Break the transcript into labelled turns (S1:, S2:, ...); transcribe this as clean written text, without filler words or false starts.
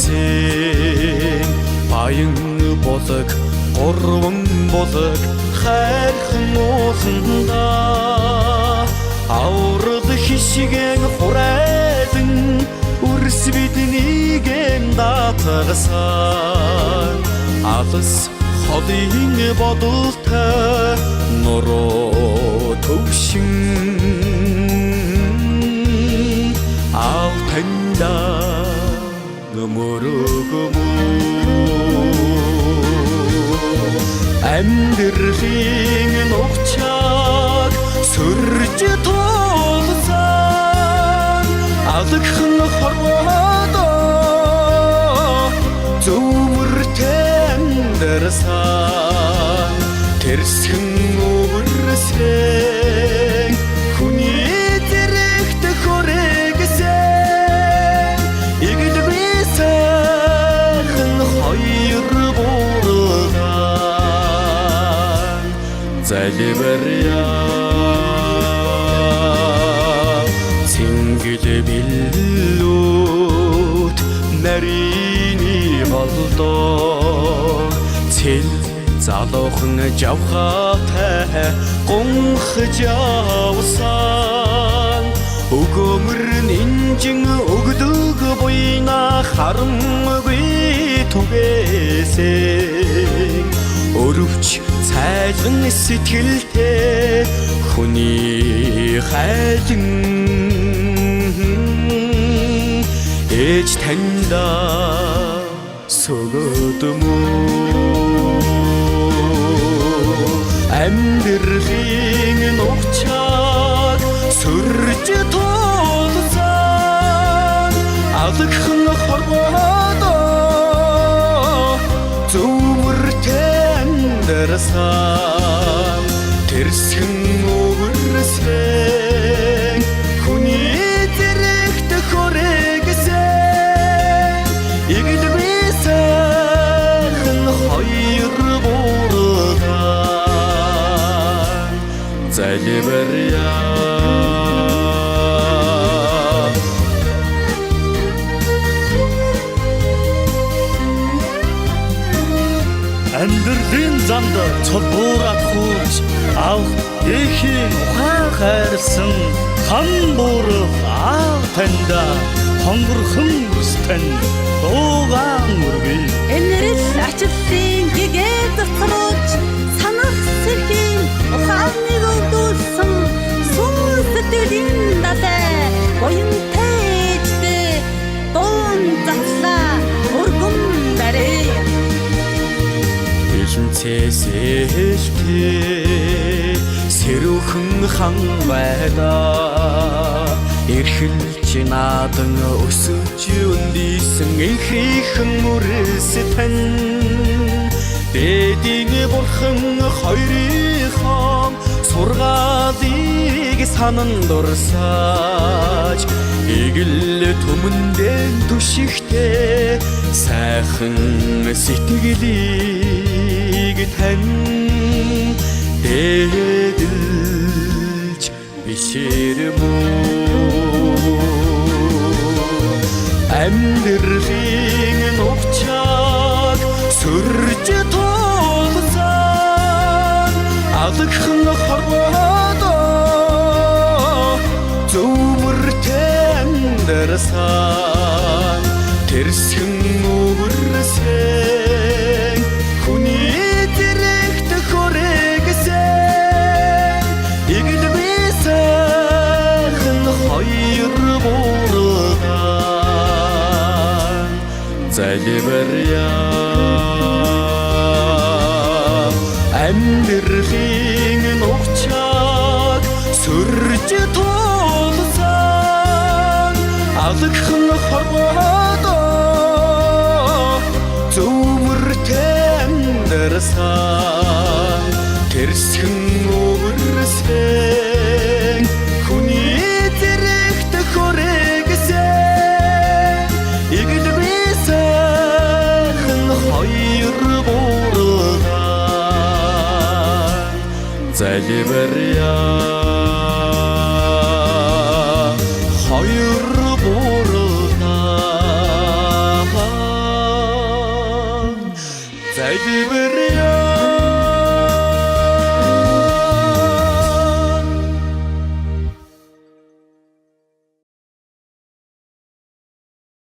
S1: сен байың болық қорбың болық хайрың осында ауырды хишиген хорайдың үрс бетінеген датығсан алыс холын бодылты нұры төвшін алтында мөрөгөмө әмдірлігін оқчақ сүрже толсан алдықын хорвада зөміртендірсан терсін өмірсен күні деректі көрегісен егілбесін хайыр болған зәлі бір сенгілі білут нәріні қалды сел залоқын жауқаты қоңқ жаусан өгөмірін инжің өгдіг бойна харым өгі түгесен өрөвч цайлын сэтгэлте хүний хайдың ээж танда сөгөдөм әмдірлігін оқчақ сүрже толсан алдықын хорвада зөміртендірсан терсін өмірсен күні деректі көрегісен егілбесін хайыр болған зәлі бір
S2: әндірден занды тұлбұрат құлш ал екен ұқа қәрсін қан борық ақ тәнда қоңғырқын үстін доған үргей
S3: Энерил ачилсан гэгээд царууч санах сэрхийн ухааныг өгдүүлсэн сүм сэтгэлийн далай буянтай ээжтэй дуун затлаа өргөн барээ
S1: Цэсэлтэй сэрүүхэн хан байдаа эрхэлж наадан өсөж өндийсэн ихийхэн үрсэтэн дэдийн бурхан хоёрынхоо сургаалыг санан дурсааж игэл түмэндэн түшигтэй сайхан сэтгэлийг тань дэдэлж бишэрмүү әмдірлігін оқчақ сүрже толсан алдықын хорвада зөміртендірсан терсін өмірсен күні деректі көрегісен егілбесін хайыр болған зәлі бір әмдірлігін оқчақ сүрже толсан алдықын хорвада зөміртендірсан терсін өмірсен күні деректі көрегісен егілбесін хайыр болған зәлі бір hayır boruna залбир